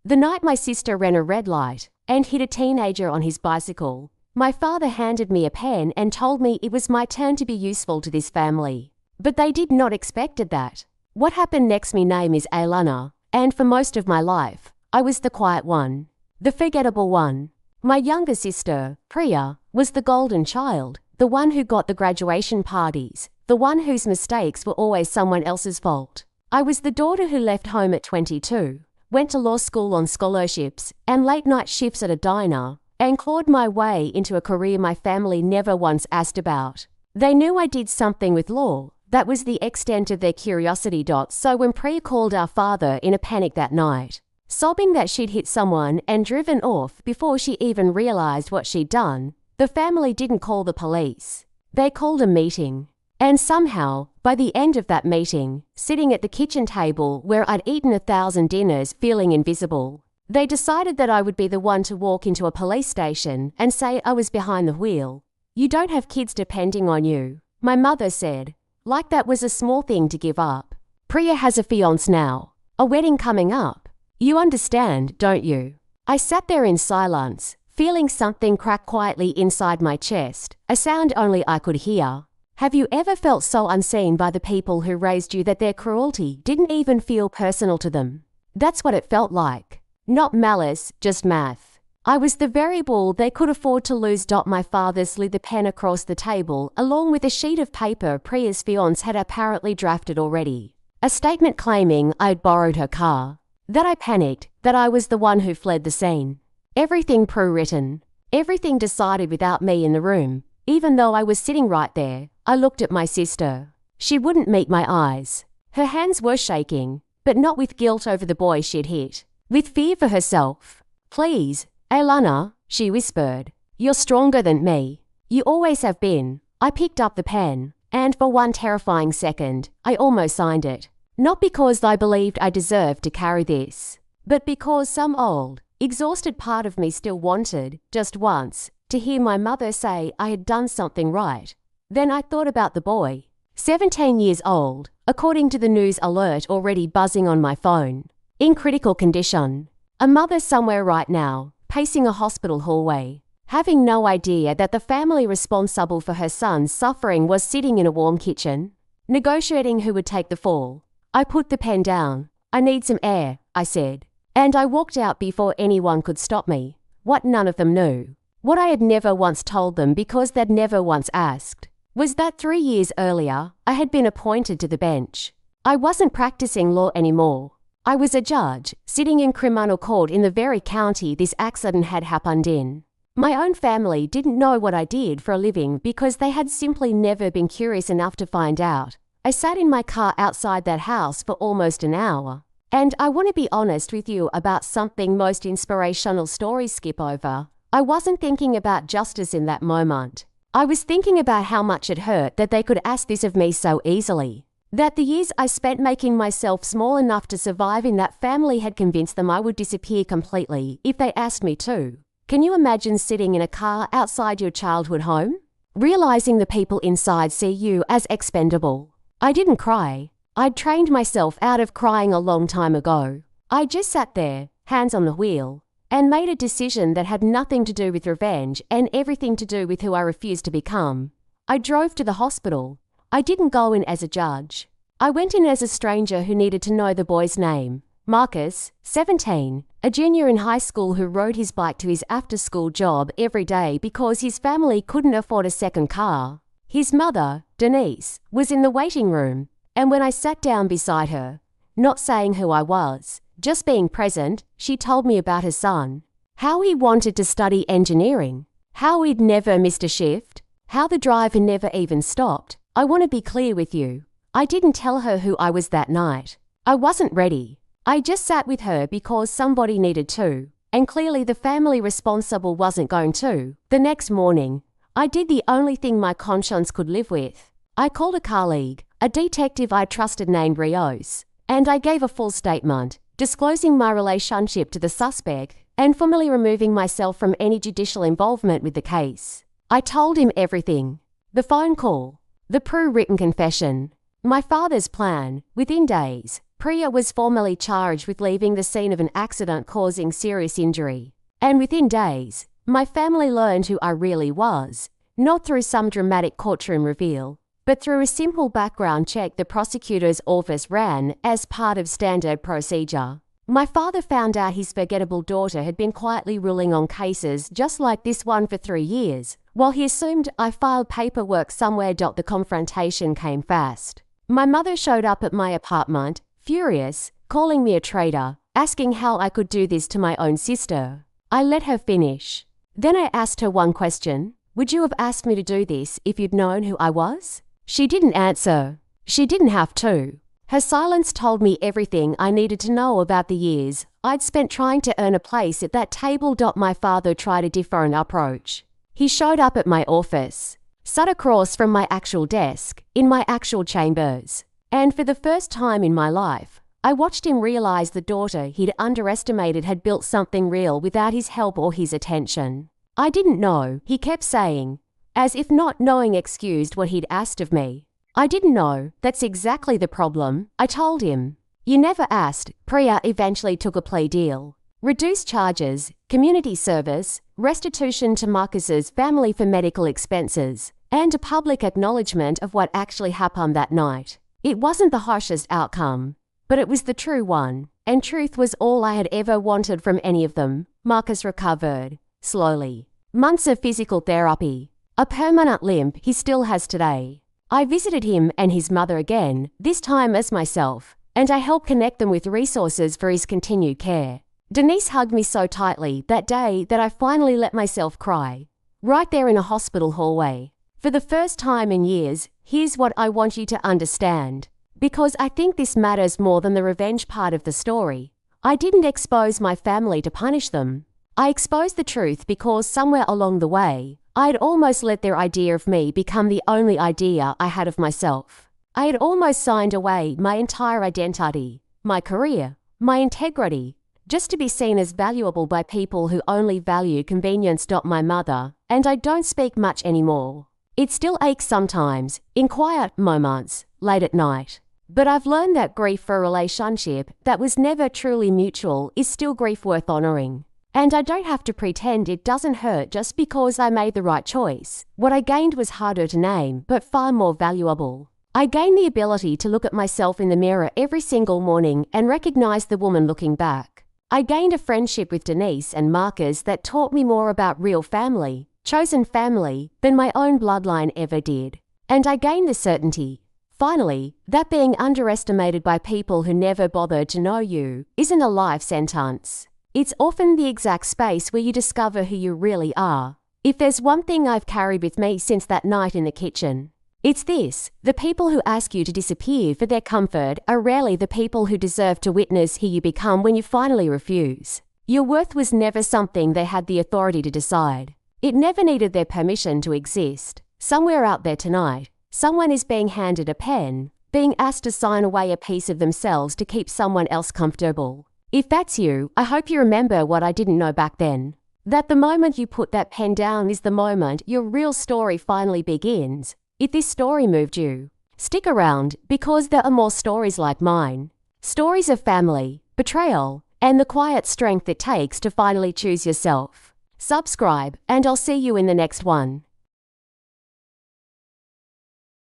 The night my sister ran a red light and hit a teenager on his bicycle, my father handed me a pen and told me it was my turn to be useful to this family. But they did not expected that. What happened next? My name is Aylana, and for most of my life, I was the quiet one, the forgettable one. My younger sister, Priya, was the golden child, the one who got the graduation parties, the one whose mistakes were always someone else's fault. I was the daughter who left home at 22, went to law school on scholarships and late-night shifts at a diner, and clawed my way into a career my family never once asked about. They knew I did something with law. That was the extent of their curiosity. So when Priya called our father in a panic that night, sobbing that she'd hit someone and driven off before she even realized what she'd done, the family didn't call the police. They called a meeting. And somehow, by the end of that meeting, sitting at the kitchen table where I'd eaten 1,000 dinners feeling invisible, they decided that I would be the one to walk into a police station and say I was behind the wheel. "You don't have kids depending on you," my mother said. Like that was a small thing to give up. "Priya has a fiancé now, a wedding coming up. You understand, don't you?" I sat there in silence, feeling something crack quietly inside my chest, a sound only I could hear. Have you ever felt so unseen by the people who raised you that their cruelty didn't even feel personal to them? That's what it felt like. Not malice, just math. I was the variable they could afford to lose. My father slid the pen across the table along with a sheet of paper Priya's fiancé had apparently drafted already. A statement claiming I'd borrowed her car. That I panicked, that I was the one who fled the scene. Everything pre-written. Everything decided without me in the room. Even though I was sitting right there, I looked at my sister. She wouldn't meet my eyes. Her hands were shaking, but not with guilt over the boy she'd hit. With fear for herself. "Please, Aylana," she whispered. "You're stronger than me. You always have been." I picked up the pen, and for one terrifying second, I almost signed it. Not because I believed I deserved to carry this, but because some old, exhausted part of me still wanted, just once, to hear my mother say I had done something right. Then I thought about the boy. 17 years old, according to the news alert already buzzing on my phone. In critical condition. A mother somewhere right now, pacing a hospital hallway, having no idea that the family responsible for her son's suffering was sitting in a warm kitchen, negotiating who would take the fall. I put the pen down. "I need some air," I said. And I walked out before anyone could stop me. What none of them knew, what I had never once told them because they'd never once asked, was that 3 years earlier, I had been appointed to the bench. I wasn't practicing law anymore. I was a judge, sitting in criminal court in the very county this accident had happened in. My own family didn't know what I did for a living because they had simply never been curious enough to find out. I sat in my car outside that house for almost an hour. And I want to be honest with you about something most inspirational stories skip over. I wasn't thinking about justice in that moment. I was thinking about how much it hurt that they could ask this of me so easily. That the years I spent making myself small enough to survive in that family had convinced them I would disappear completely if they asked me to. Can you imagine sitting in a car outside your childhood home? Realizing the people inside see you as expendable. I didn't cry. I'd trained myself out of crying a long time ago. I just sat there, hands on the wheel, and made a decision that had nothing to do with revenge and everything to do with who I refused to become. I drove to the hospital. I didn't go in as a judge. I went in as a stranger who needed to know the boy's name. Marcus, 17, a junior in high school who rode his bike to his after-school job every day because his family couldn't afford a second car. His mother, Denise, was in the waiting room, and when I sat down beside her, not saying who I was, just being present, she told me about her son. How he wanted to study engineering. How he'd never missed a shift. How the drive had never even stopped. I want to be clear with you. I didn't tell her who I was that night. I wasn't ready. I just sat with her because somebody needed to, and clearly the family responsible wasn't going to. The next morning, I did the only thing my conscience could live with. I called a colleague, a detective I trusted named Rios, and I gave a full statement, disclosing my relationship to the suspect and formally removing myself from any judicial involvement with the case. I told him everything. The phone call, the pre-written confession, my father's plan, within days, Priya was formally charged with leaving the scene of an accident causing serious injury. And within days, my family learned who I really was, not through some dramatic courtroom reveal, but through a simple background check the prosecutor's office ran as part of standard procedure. My father found out his forgettable daughter had been quietly ruling on cases just like this one for 3 years, while he assumed I filed paperwork somewhere. The confrontation came fast. My mother showed up at my apartment, furious, calling me a traitor, asking how I could do this to my own sister. I let her finish. Then I asked her one question. Would you have asked me to do this if you'd known who I was? She didn't answer. She didn't have to. Her silence told me everything I needed to know about the years I'd spent trying to earn a place at that table. My father tried a different approach. He showed up at my office, sat across from my actual desk, in my actual chambers. And for the first time in my life, I watched him realize the daughter he'd underestimated had built something real without his help or his attention. I didn't know, he kept saying, as if not knowing excused what he'd asked of me. I didn't know, that's exactly the problem, I told him. You never asked. Priya eventually took a plea deal. Reduced charges, community service, restitution to Marcus's family for medical expenses, and a public acknowledgement of what actually happened that night. It wasn't the harshest outcome, but it was the true one, and truth was all I had ever wanted from any of them. Marcus recovered, slowly. Months of physical therapy, a permanent limp he still has today. I visited him and his mother again, this time as myself, and I helped connect them with resources for his continued care. Denise hugged me so tightly that day that I finally let myself cry. Right there in a hospital hallway. For the first time in years, here's what I want you to understand. Because I think this matters more than the revenge part of the story. I didn't expose my family to punish them. I exposed the truth because somewhere along the way, I had almost let their idea of me become the only idea I had of myself. I had almost signed away my entire identity, my career, my integrity, just to be seen as valuable by people who only value convenience. My mother, and I don't speak much anymore. It still aches sometimes, in quiet moments, late at night. But I've learned that grief for a relationship that was never truly mutual is still grief worth honoring. And I don't have to pretend it doesn't hurt just because I made the right choice. What I gained was harder to name, but far more valuable. I gained the ability to look at myself in the mirror every single morning and recognize the woman looking back. I gained a friendship with Denise and Marcus that taught me more about real family, chosen family, than my own bloodline ever did. And I gained the certainty, finally, that being underestimated by people who never bothered to know you isn't a life sentence. It's often the exact space where you discover who you really are. If there's one thing I've carried with me since that night in the kitchen, it's this: the people who ask you to disappear for their comfort are rarely the people who deserve to witness who you become when you finally refuse. Your worth was never something they had the authority to decide. It never needed their permission to exist. Somewhere out there tonight, someone is being handed a pen, being asked to sign away a piece of themselves to keep someone else comfortable. If that's you, I hope you remember what I didn't know back then. That the moment you put that pen down is the moment your real story finally begins. If this story moved you, stick around because there are more stories like mine. Stories of family, betrayal, and the quiet strength it takes to finally choose yourself. Subscribe, and I'll see you in the next one.